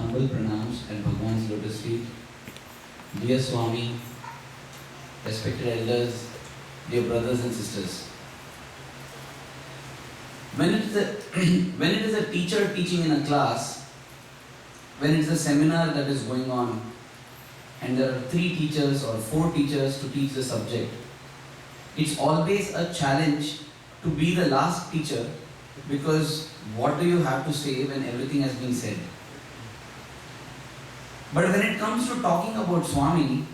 humble pranams at Bhagwan's lotus feet. Dear Swami, respected elders, dear brothers and sisters. When it is a teacher teaching in a class, when it is a seminar that is going on, and there are 3 teachers or 4 teachers to teach the subject, it's always a challenge to be the last teacher, because what do you have to say when everything has been said? But when it comes to talking about Swami,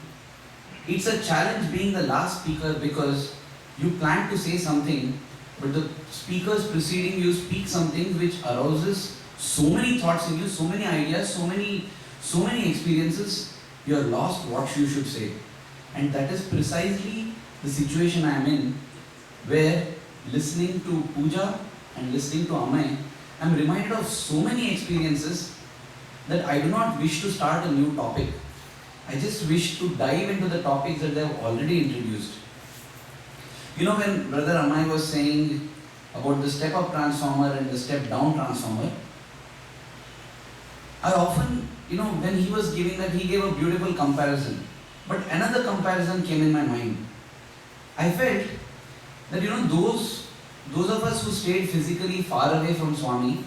it's a challenge being the last speaker, because you plan to say something, but the speakers preceding you speak something which arouses so many thoughts in you, so many ideas, so many experiences, you are lost what you should say. And that is precisely the situation I am in, where listening to Puja and listening to Amay, I am reminded of so many experiences that I do not wish to start a new topic. I just wish to dive into the topics that they have already introduced. You know, when Brother Amay was saying about the step-up transformer and the step-down transformer, I often, when he was giving that, he gave a beautiful comparison. But another comparison came in my mind. I felt that, those of us who stayed physically far away from Swami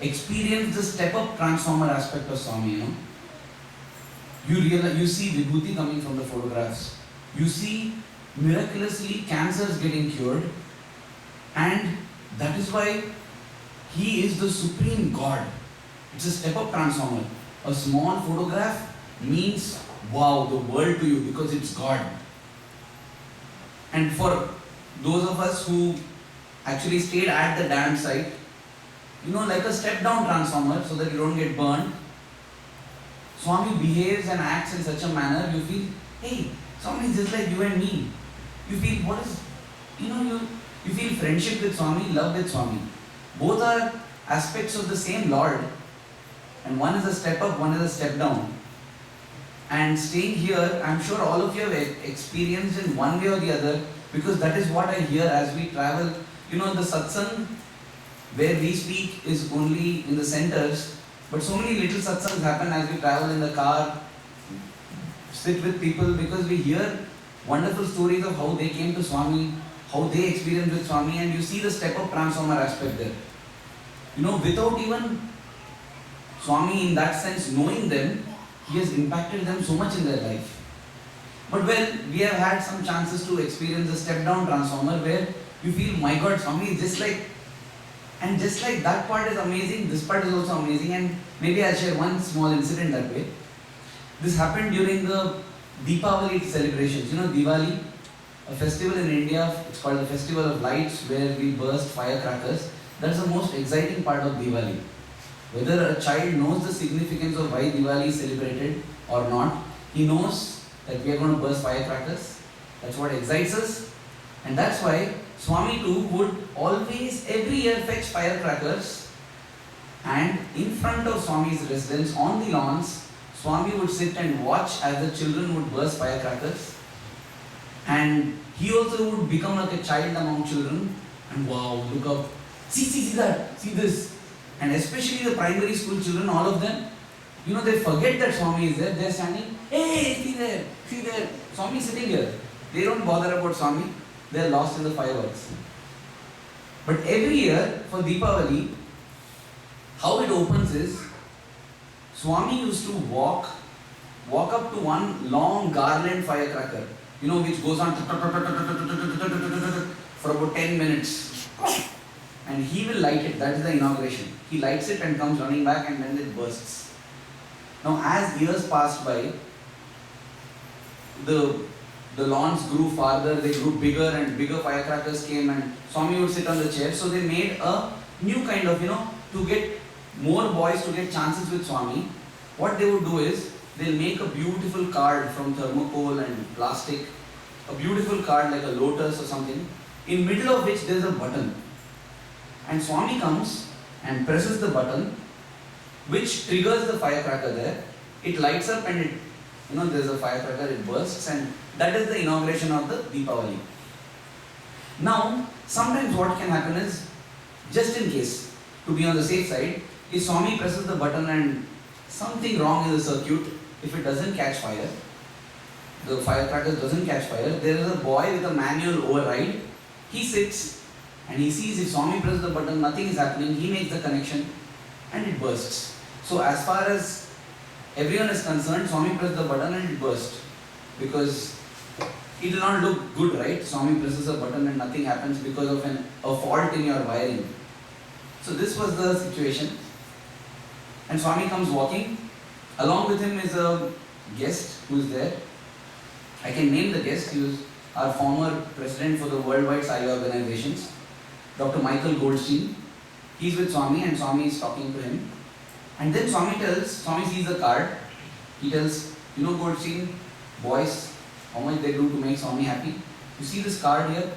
experienced the step-up transformer aspect of Swami, You realize, you see Vibhuti coming from the photographs. You see miraculously cancers getting cured. And that is why he is the supreme God. It's a step-up transformer. A small photograph means, wow, the world to you, because it's God. And for those of us who actually stayed at the dam site, like a step-down transformer so that you don't get burned, Swami behaves and acts in such a manner, you feel, hey, Swami is just like you and me. You feel, you feel friendship with Swami, love with Swami. Both are aspects of the same Lord. And one is a step up, one is a step down. And staying here, I'm sure all of you have experienced in one way or the other, because that is what I hear as we travel. The satsangh where we speak is only in the centers, but so many little satsangs happen as we travel in the car, sit with people, because we hear wonderful stories of how they came to Swami, how they experienced with Swami, and you see the step-up transformer aspect there. Without even Swami in that sense knowing them, he has impacted them so much in their life. But we have had some chances to experience the step-down transformer where you feel, my God, Swami is just like, and just like that part is amazing, this part is also amazing, and maybe I'll share one small incident that way. This happened during the Deepavali celebrations. Diwali, a festival in India, it's called the Festival of Lights, where we burst firecrackers. That's the most exciting part of Diwali. Whether a child knows the significance of why Diwali is celebrated or not, he knows that we are going to burst firecrackers. That's what excites us. And that's why Swami too would always, every year, fetch firecrackers, and in front of Swami's residence, on the lawns, Swami would sit and watch as the children would burst firecrackers. And he also would become like a child among children. And wow, look up, see that, see this. And especially the primary school children, all of them, they forget that Swami is there. They're standing, hey, see there, Swami is sitting here. They don't bother about Swami. They're lost in the fireworks. But every year for Deepavali, how it opens is, Swami used to walk up to one long garland firecracker, which goes on for about 10 minutes. And he will light it. That is the inauguration. He lights it and comes running back, and then it bursts. Now, as years passed by, the lawns grew farther, they grew bigger, and bigger firecrackers came, and Swami would sit on the chair. So they made a new kind of, to get more boys to get chances with Swami. What they would do is, they'll make a beautiful card from thermocol and plastic, a beautiful card like a lotus or something, in middle of which there's a button. And Swami comes and presses the button, which triggers the firecracker there. It lights up and there's a firecracker, it bursts, and that is the inauguration of the Deepavali. Now, sometimes what can happen is, just in case, to be on the safe side, if Swami presses the button and something wrong in the circuit, if it doesn't catch fire, the firecracker doesn't catch fire, there is a boy with a manual override. He sits and he sees if Swami presses the button, nothing is happening, he makes the connection and it bursts. So as far as everyone is concerned, Swami pressed the button and it burst. Because it will not look good, right? Swami presses a button and nothing happens because of a fault in your wiring. So this was the situation. And Swami comes walking. Along with him is a guest who is there. I can name the guest. He was our former president for the worldwide Sai organizations, Dr. Michael Goldstein. He's with Swami and Swami is talking to him. And then Swami sees the card. He tells, you know Goldstein, boys, how much they do to make Swami happy? You see this card here?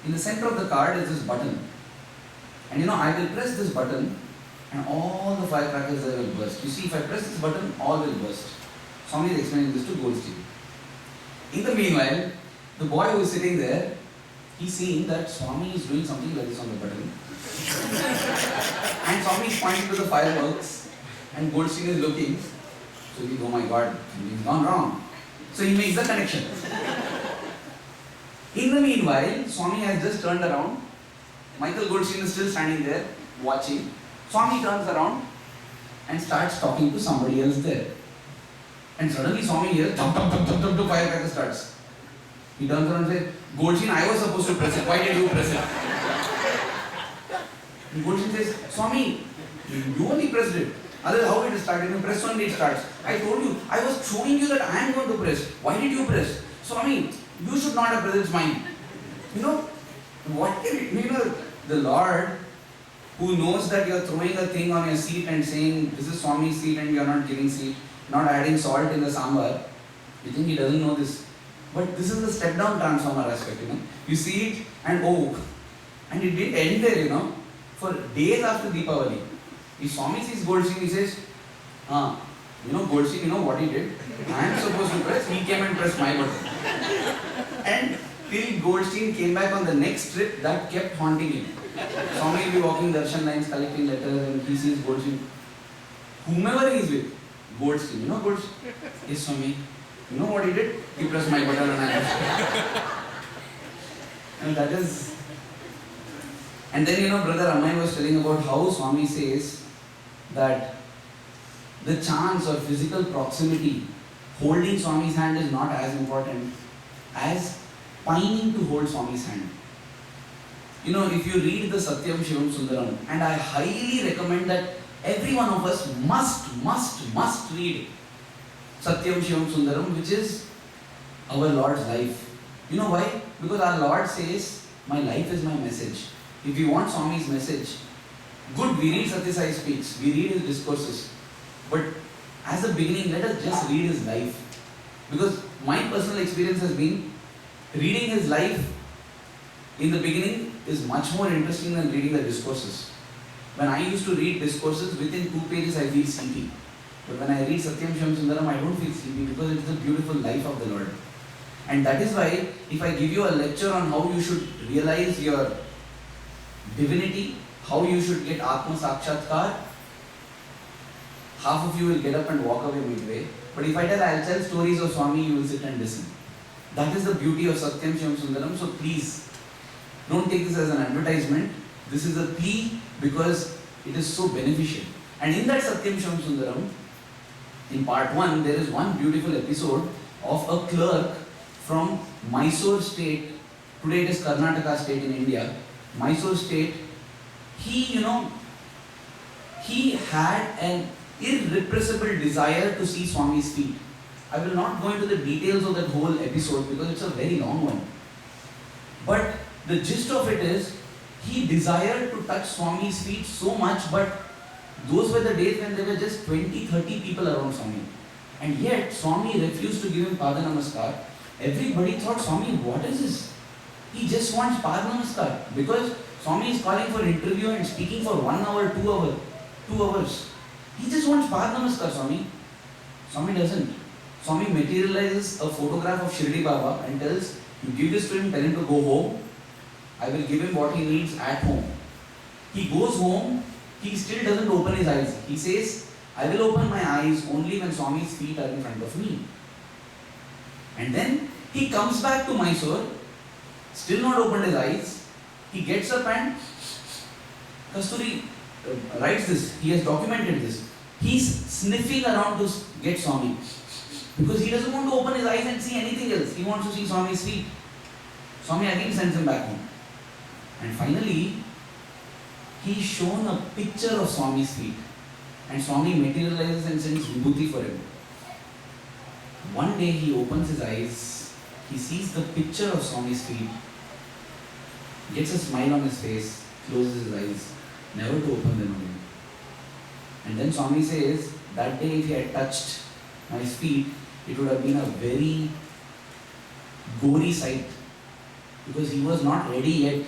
In the center of the card is this button. And I will press this button and all the firecrackers there will burst. You see, if I press this button, all will burst. Swami is explaining this to Goldstein. In the meanwhile, the boy who is sitting there, he's seeing that Swami is doing something like this on the button. And Swami is pointing to the fireworks and Goldstein is looking. So he goes, oh my God, something's gone wrong. So he makes the connection. In the meanwhile, Swami has just turned around. Michael Goldstein is still standing there watching. Swami turns around and starts talking to somebody else there. And suddenly Swami hears, jump, firecracker starts. He turns around and says, Goldstein, I was supposed to press it. Why did you press it? And Goldstein says, Swami, you only pressed it. Otherwise, how did it start? When you press only, it starts. I told you, I was showing you that I am going to press. Why did you press? Swami, you should not have pressed, it's mine. The Lord, who knows that you are throwing a thing on your seat and saying, this is Swami's seat and you are not giving seat, not adding salt in the sambar, you think he doesn't know this. But this is the step down transformer aspect, You see it and and it didn't end there, for days after Deepavali. If Swami sees Goldstein, he says, Goldstein, what he did? I am supposed to press, he came and pressed my button. And till Goldstein came back on the next trip, that kept haunting him. Swami will be walking darshan lines, collecting letters, and he sees Goldstein. Whomever he is with, Goldstein, Goldstein? Yes, Swami. You know what he did? He pressed my button and I pressed. And that is... And then, Brother Amay was telling about how Swami says that the chance or physical proximity, holding Swami's hand is not as important as pining to hold Swami's hand. If you read the Satyam Shivam Sundaram, and I highly recommend that every one of us must read Satyam Shivam Sundaram, which is our Lord's life. You know why? Because our Lord says, my life is my message. If you want Swami's message, good, we read Satya Sai Speaks, we read his discourses. But as a beginning, let us just read his life. Because my personal experience has been, reading his life in the beginning is much more interesting than reading the discourses. When I used to read discourses, within 2 pages I feel sleepy. But when I read Satyam Shivam Sundaram, I don't feel sleepy because it's the beautiful life of the Lord. And that is why, if I give you a lecture on how you should realize your divinity, how you should get Atma Sakshatkar, half of you will get up and walk away midway. But if I'll tell stories of Swami, you will sit and listen. That is the beauty of Satyam Shivam Sundaram. So please, don't take this as an advertisement. This is a plea because it is so beneficial. And in that Satyam Shivam Sundaram, in part 1, there is one beautiful episode of a clerk from Mysore state. Today it is Karnataka state in India. Mysore state, he had an irrepressible desire to see Swami's feet. I will not go into the details of that whole episode because it's a very long one. But the gist of it is, he desired to touch Swami's feet so much, but those were the days when there were just 20-30 people around Swami. And yet, Swami refused to give him Pada Namaskar. Everybody thought, Swami, what is this? He just wants Pada Namaskar. Because Swami is calling for interview and speaking for 1 hour, 2 hours. He just wants Pada Namaskar, Swami. Swami doesn't. Swami materializes a photograph of Shirdi Baba and tells, you give this to him, tell him to go home. I will give him what he needs at home. He goes home, he still doesn't open his eyes. He says, I will open my eyes only when Swami's feet are in front of me. And then he comes back to Mysore, still not opened his eyes. He gets up and Kasturi writes this, he has documented this. He's sniffing around to get Swami because he doesn't want to open his eyes and see anything else. He wants to see Swami's feet. Swami again sends him back home. And finally, he's shown a picture of Swami's feet. And Swami materializes and sends vibhuti for him. One day he opens his eyes, he sees the picture of Swami's feet, gets a smile on his face, closes his eyes, never to open them again. And then Swami says, that day if he had touched my feet, it would have been a very gory sight because he was not ready yet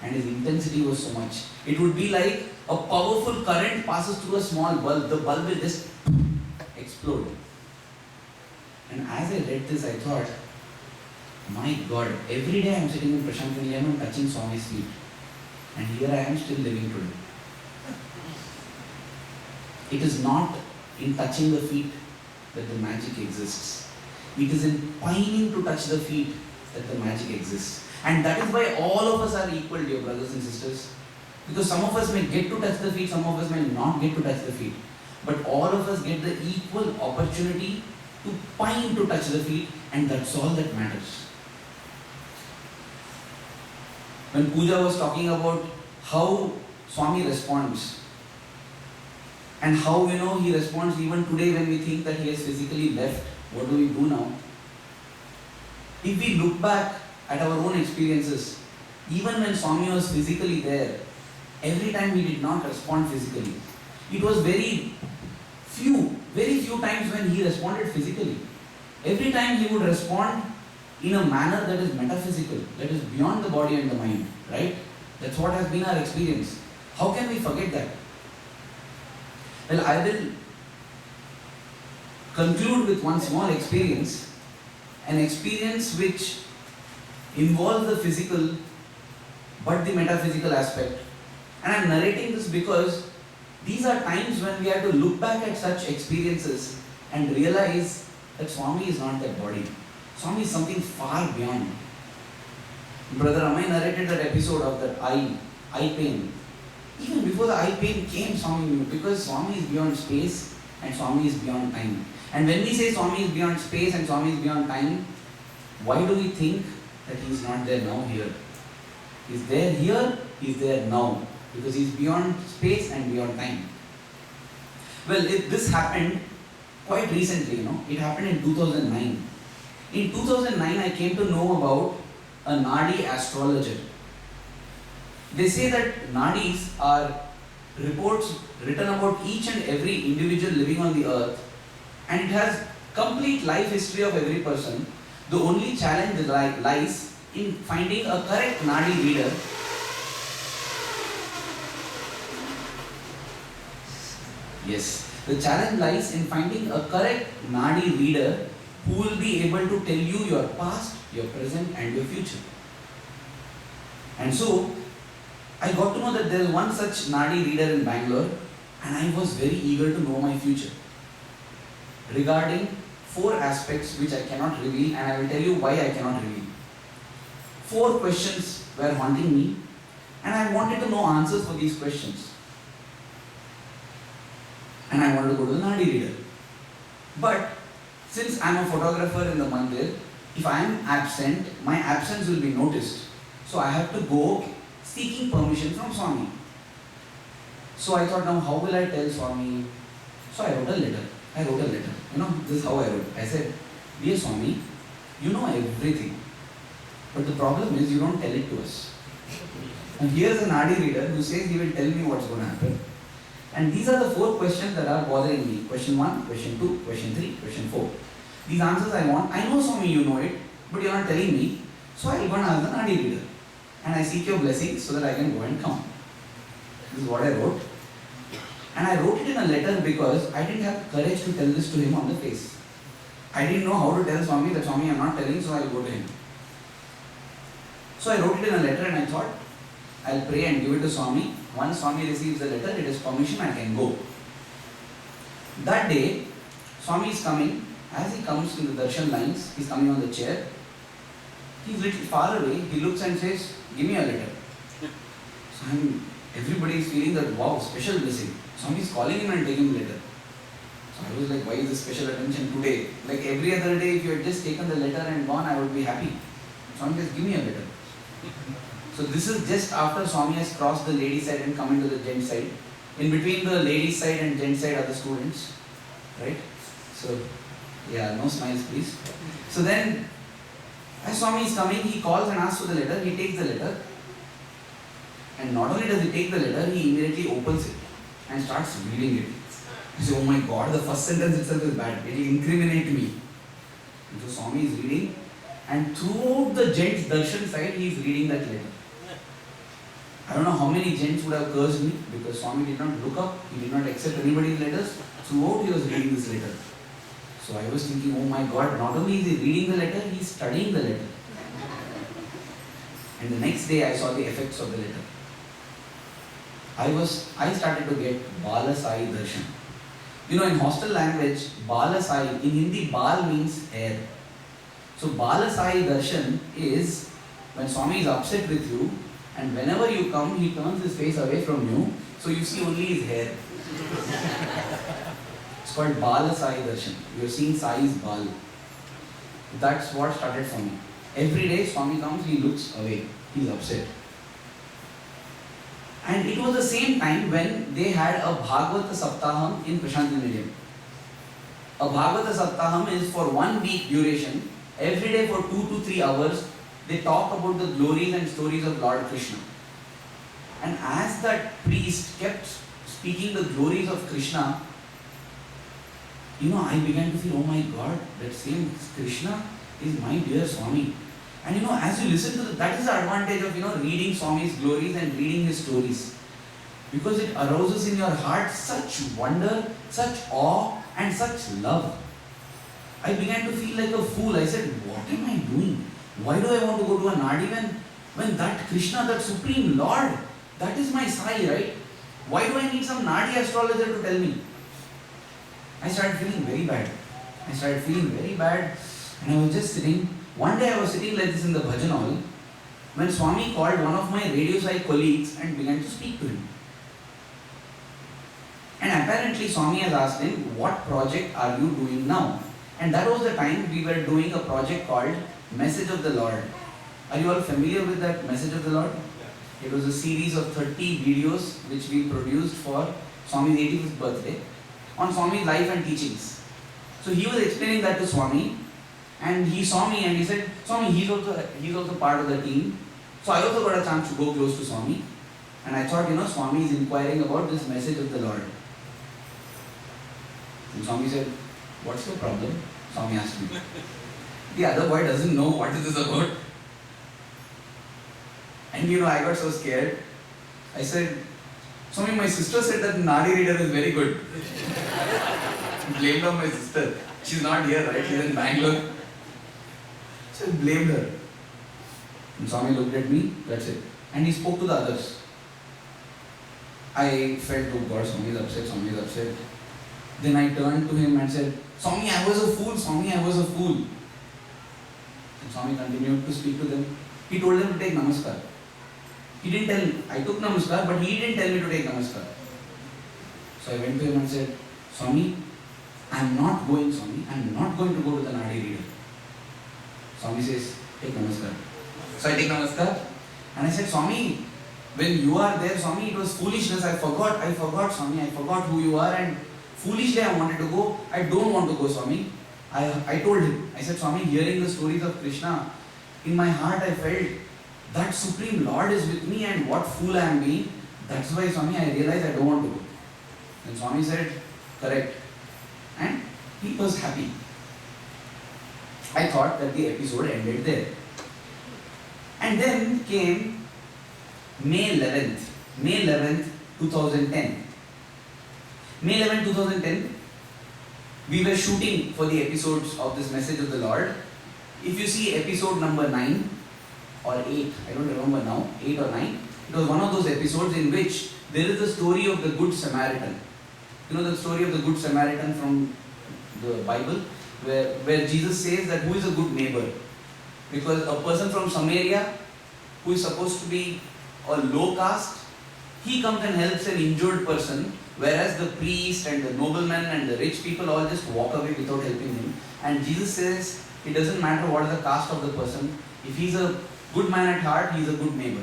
and his intensity was so much. It would be like a powerful current passes through a small bulb, the bulb will just explode. And as I read this, I thought, my God, every day I am sitting in Prashant Nilayam and touching Swami's feet. And here I am still living today. It is not in touching the feet that the magic exists. It is in pining to touch the feet that the magic exists. And that is why all of us are equal, dear brothers and sisters. Because some of us may get to touch the feet, some of us may not get to touch the feet. But all of us get the equal opportunity to pine to touch the feet, and that's all that matters. When Pooja was talking about how Swami responds, and how he responds even today when we think that he has physically left, what do we do now? If we look back at our own experiences, even when Swami was physically there, every time he did not respond physically. It was very few times when he responded physically. Every time he would respond in a manner that is metaphysical, that is beyond the body and the mind, right? That's what has been our experience. How can we forget that? Well, I will conclude with one small experience, an experience which involves the physical but the metaphysical aspect. And I am narrating this because these are times when we have to look back at such experiences and realize that Swami is not that body. Swami is something far beyond. Brother Amay narrated that episode of that eye pain. Even before the eye pain came, Swami knew, because Swami is beyond space and Swami is beyond time. And when we say Swami is beyond space and Swami is beyond time, why do we think that he is not there now here? He is there here, he is there now, because he is beyond space and beyond time. Well, this happened quite recently, it happened in 2009. In 2009, I came to know about a Nadi astrologer. They say that Nadis are reports written about each and every individual living on the earth, and it has complete life history of every person. The only challenge lies in finding a correct Nadi reader Yes, the challenge lies in finding a correct Nadi reader who will be able to tell you your past, your present and your future. And so, I got to know that there is one such Nadi reader in Bangalore, and I was very eager to know my future regarding 4 aspects which I cannot reveal, and I will tell you why I cannot reveal. 4 questions were haunting me, and I wanted to know answers for these questions. And I wanted to go to the Nadi reader. But since I am a photographer in the mandir, if I am absent, my absence will be noticed. So I have to go seeking permission from Swami. So I thought, now how will I tell Swami? So I wrote a letter. This is how I wrote. I said, dear Swami, you know everything. But the problem is you don't tell it to us. And here's a Nadi reader who says he will tell me what's going to happen. And these are the 4 questions that are bothering me. Question 1, question 2, question 3, question 4. These answers I want. I know Swami you know it, but you're not telling me. So I will go and ask the Nadi reader. And I seek your blessings so that I can go and come. This is what I wrote. And I wrote it in a letter because I didn't have courage to tell this to him on the face. I didn't know how to tell Swami that Swami I'm not telling, so I'll go to him. So I wrote it in a letter and I thought, I'll pray and give it to Swami once Swami receives the letter, it is permission, I can go. That day, Swami is coming. As he comes in the darshan lines, he is coming on the chair. He is little far away. He looks and says, "Give me a letter." So everybody is feeling that, wow, special blessing. Swami is calling him and taking the letter. So I was like, why is this special attention today? Like every other day, if you had just taken the letter and gone, I would be happy. Swami says, "Give me a letter." So this is just after Swami has crossed the lady side and come into the gent side. In between the lady side and gent side are the students, right? So, yeah, no smiles please. So then, as Swami is coming, he calls and asks for the letter. He takes the letter. And not only does he take the letter, he immediately opens it and starts reading it. He says, "Oh my God, the first sentence itself is bad. It will incriminate me." And so Swami is reading, and throughout the gents' darshan side, he is reading that letter. I don't know how many gents would have cursed me because Swami did not look up, he did not accept anybody's letters. Throughout he was reading this letter. So I was thinking, oh my God, not only is he reading the letter, he is studying the letter. And the next day I saw the effects of the letter. I started to get Balasai darshan. You know, in hostel language, Balasai, in Hindi, Bal means hair. So Balasai darshan is when Swami is upset with you, and whenever you come, he turns his face away from you, so you see only his hair. It's called Bala Sai Darshan. You are seeing Sai's Bal. That's what started for me. Every day Swami comes, he looks away. He's upset. And it was the same time when they had a Bhagavata Saptaham in Prashanti Medium. A Bhagavata Saptaham is for 1 week duration. Every day for 2 to 3 hours, they talk about the glories and stories of Lord Krishna. And as that priest kept speaking the glories of Krishna, I began to feel, oh my God, that same Krishna is my dear Swami. And as you listen to that is the advantage of reading Swami's glories and reading his stories. Because it arouses in your heart such wonder, such awe and such love. I began to feel like a fool. I said, what am I doing? Why do I want to go to a Nadi when that Krishna, that Supreme Lord, that is my Sai, right? Why do I need some Nadi astrologer to tell me? I started feeling very bad. And I was just sitting. One day I was sitting like this in the bhajan hall when Swami called one of my Radio Sai colleagues and began to speak to him. And apparently Swami has asked him, what project are you doing now? And that was the time we were doing a project called Message of the Lord. Are you all familiar with that Message of the Lord? It was a series of 30 videos which we produced for Swami's 85th birthday on Swami's life and teachings. So he was explaining that to Swami, and he saw me and he said, Swami, he's also part of the team. So I also got a chance to go close to Swami, and I thought, Swami is inquiring about this Message of the Lord. And Swami said, what's your problem? Swami asked me. The other boy doesn't know what is this about. And I got so scared. I said, Swami, my sister said that Nadi reader is very good. Blamed on my sister. She's not here, right? She's in Bangalore. So I blamed her. And Swami looked at me, that's it. And he spoke to the others. I felt, oh God, Swami is upset. Then I turned to him and said, Swami, I was a fool. And Swami continued to speak to them. He told them to take namaskar. He didn't tell me. I took namaskar, but he didn't tell me to take namaskar. So I went to him and said, Swami, I am not going to go to the Nadi reader. Swami says, take namaskar. So I take namaskar and I said, Swami, when you are there, Swami, it was foolishness. I forgot, Swami, I forgot who you are, and foolishly I wanted to go. I don't want to go, Swami. I told him, I said, Swami, hearing the stories of Krishna, in my heart I felt that Supreme Lord is with me, and what fool I am being. That's why, Swami, I realized I don't want to go. Then Swami said, correct. And he was happy. I thought that the episode ended there. And then came May 11th, 2010. May 11th, 2010, we were shooting for the episodes of this Message of the Lord. If you see episode number 9 or 8, I don't remember now, 8 or 9, it was one of those episodes in which there is the story of the Good Samaritan. You know the story of the Good Samaritan from the Bible, where Jesus says that who is a good neighbor? Because a person from Samaria who is supposed to be a low caste, he comes and helps an injured person, whereas the priest and the nobleman and the rich people all just walk away without helping him. And Jesus says it doesn't matter what is the caste of the person, if he's a good man at heart, he's a good neighbor.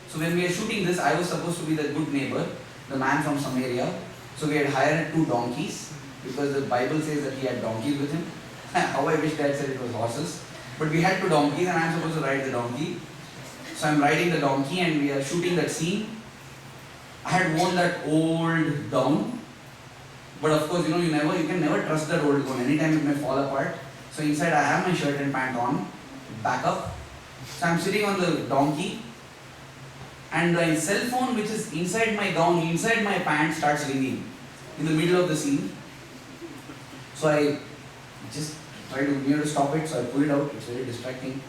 So when we are shooting this, I was supposed to be the good neighbor, the man from Samaria. So we had hired 2 donkeys, because the Bible says that he had donkeys with him. How I wish Dad said it was horses. But we had 2 donkeys and I'm supposed to ride the donkey. So I'm riding the donkey and we are shooting that scene. I had worn that old gown, but of course, you can never trust that old gown. Anytime it may fall apart. So inside I have my shirt and pant on, back up. So I'm sitting on the donkey, and my cell phone, which is inside my gown, inside my pant, starts ringing in the middle of the scene. So I just try to stop it. So I pull it out. It's very distracting.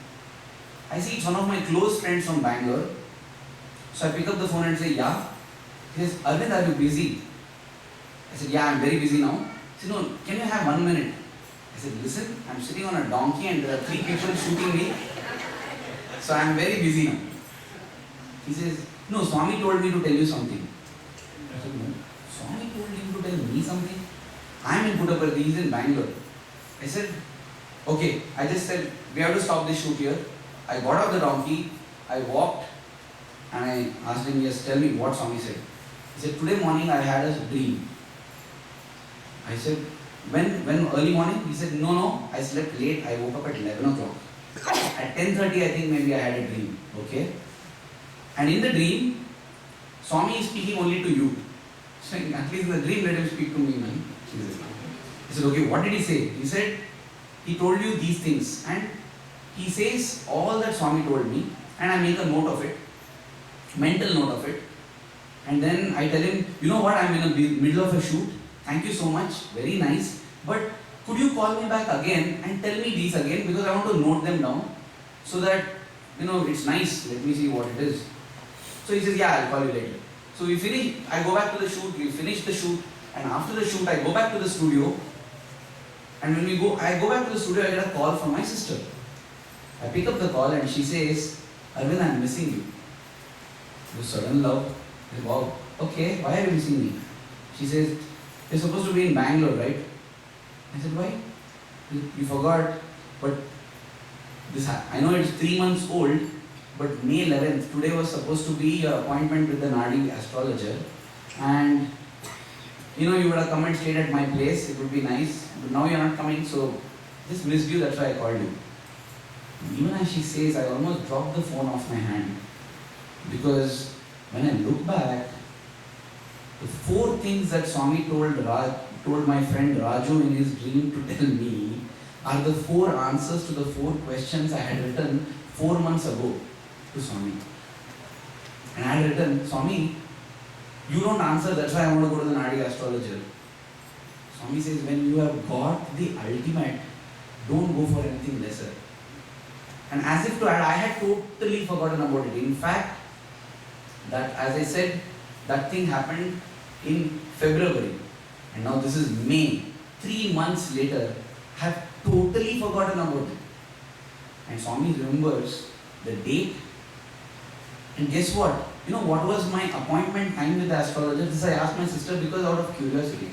I see it's one of my close friends from Bangalore. So I pick up the phone and say, yeah. He says, Aravind, are you busy? I said, yeah, I'm very busy now. He said, no, can you have 1 minute? I said, listen, I'm sitting on a donkey and there are 3 people shooting me. So I'm very busy now. He says, no, Swami told me to tell you something. I said, no, Swami told him to tell me something? I'm in Puttaparthi, he's in Bangalore. I said, okay. I just said, we have to stop this shoot here. I got off the donkey, I walked, and I asked him, yes, tell me what Swami said. He said, today morning I had a dream. I said, when early morning? He said, no, I slept late, I woke up at 11 o'clock. At 10:30 I think maybe I had a dream, okay? And in the dream, Swami is speaking only to you. Saying, at least in the dream let him speak to me, man. He said, okay, what did he say? He said, he told you these things. And he says all that Swami told me, and I make a note of it, mental note of it. And then I tell him, you know what, I'm in the middle of a shoot. Thank you so much, very nice. But could you call me back again and tell me these again, because I want to note them down so that, it's nice. Let me see what it is. So he says, yeah, I'll call you later. So we finish, I go back to the shoot, we finish the shoot, and after the shoot I go back to the studio. And when I go back to the studio, I get a call from my sister. I pick up the call and she says, Aravind, I'm missing you. The sudden love. I said, wow, okay, why are you missing me? She says, you're supposed to be in Bangalore, right? I said, why? You forgot, but I know it's 3 months old, but May 11th, today was supposed to be your appointment with the Nadi astrologer. And you would have come and stayed at my place, it would be nice, but now you're not coming, so just missed you, that's why I called you. Even as she says, I almost dropped the phone off my hand, because when I look back, the 4 things that Swami told my friend Raju in his dream to tell me are the 4 answers to the 4 questions I had written 4 months ago to Swami. And I had written, Swami, you don't answer, that's why I want to go to the Nadi astrologer. Swami says, when you have got the ultimate, don't go for anything lesser. And as if to add, I had totally forgotten about it. In fact, that as I said, that thing happened in February. And now this is May. 3 months later, I have totally forgotten about it. And Swami remembers the date. And guess what? What was my appointment time with the astrologer? This I asked my sister because out of curiosity.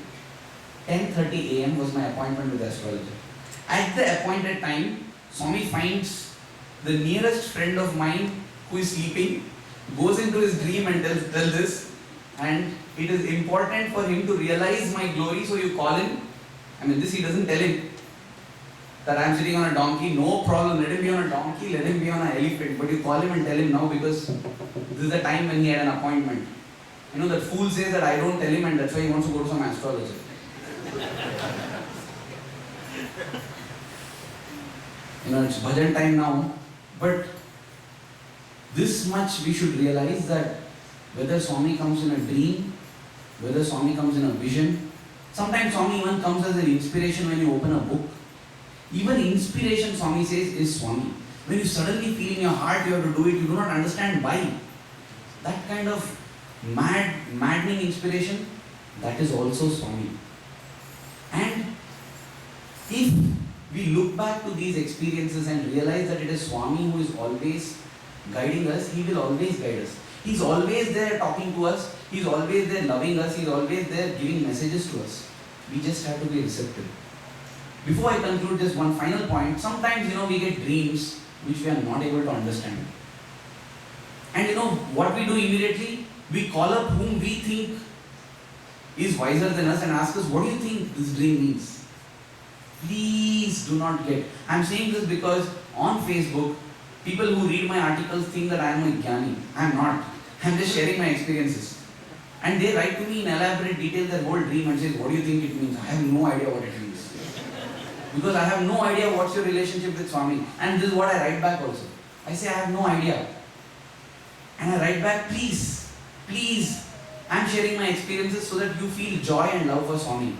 10:30 a.m. was my appointment with the astrologer. At the appointed time, Swami finds the nearest friend of mine who is sleeping, goes into his dream and tells this, and it is important for him to realize my glory, so you call him. This he doesn't tell him, that I am sitting on a donkey, no problem, let him be on a donkey, let him be on an elephant, but you call him and tell him now, because this is the time when he had an appointment. That fool says that I don't tell him and that's why he wants to go to some astrologer. It's bhajan time now, but this much we should realize, that whether Swami comes in a dream, whether Swami comes in a vision, sometimes Swami even comes as an inspiration when you open a book. Even inspiration, Swami says, is Swami. When you suddenly feel in your heart you have to do it, you do not understand why. That kind of maddening inspiration, that is also Swami. And if we look back to these experiences and realize that it is Swami who is always guiding us, he will always guide us. He's always there talking to us, he's always there loving us, he's always there giving messages to us. We just have to be receptive. Before I conclude, just one final point. Sometimes, we get dreams which we are not able to understand. And what we do immediately? We call up whom we think is wiser than us and ask us, what do you think this dream means? Please do not get. I am saying this because on Facebook, people who read my articles think that I am a jnani. I am not. I am just sharing my experiences. And they write to me in elaborate detail their whole dream and say, what do you think it means? I have no idea what it means. Because I have no idea what's your relationship with Swami. And this is what I write back also. I say, I have no idea. And I write back, please, I am sharing my experiences so that you feel joy and love for Swami.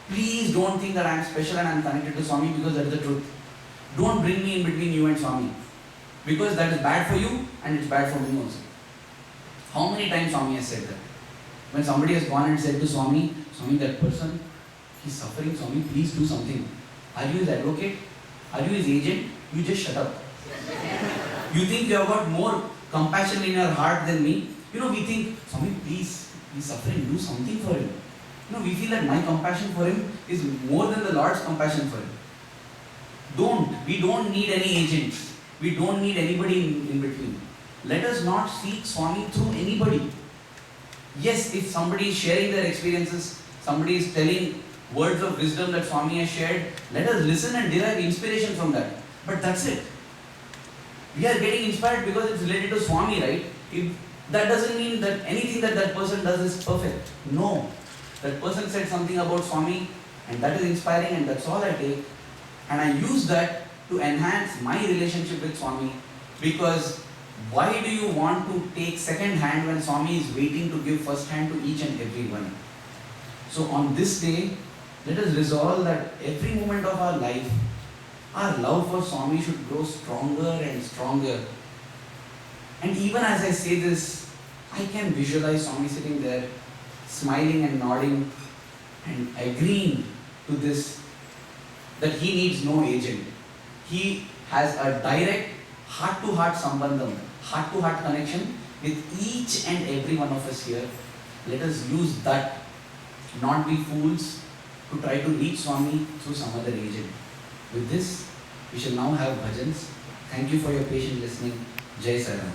Please don't think that I am special and I am connected to Swami, because that is the truth. Don't bring me in between you and Swami. Because that is bad for you and it's bad for me also. How many times Swami has said that? When somebody has gone and said to Swami, that person, he's suffering, Swami, please do something. Are you his advocate? Are you his agent? You just shut up. You think you have got more compassion in your heart than me? We think, Swami, please, he's suffering, do something for him. We feel that my compassion for him is more than the Lord's compassion for him. We don't need any agents. We don't need anybody in between. Let us not seek Swami through anybody. Yes, if somebody is sharing their experiences, somebody is telling words of wisdom that Swami has shared, let us listen and derive inspiration from that. But that's it. We are getting inspired because it's related to Swami, right? That doesn't mean that anything that person does is perfect. No. That person said something about Swami and that is inspiring and that's all I take. And I use that to enhance my relationship with Swami, because why do you want to take second hand when Swami is waiting to give first hand to each and every one? So on this day, let us resolve that every moment of our life, our love for Swami should grow stronger and stronger. And even as I say this, I can visualize Swami sitting there, smiling and nodding and agreeing to this, that he needs no agent. He has a direct heart-to-heart sambandham, heart-to-heart connection with each and every one of us here. Let us use that, not be fools to try to reach Swami through some other agent. With this, we shall now have bhajans. Thank you for your patient listening. Jai Sai Ram.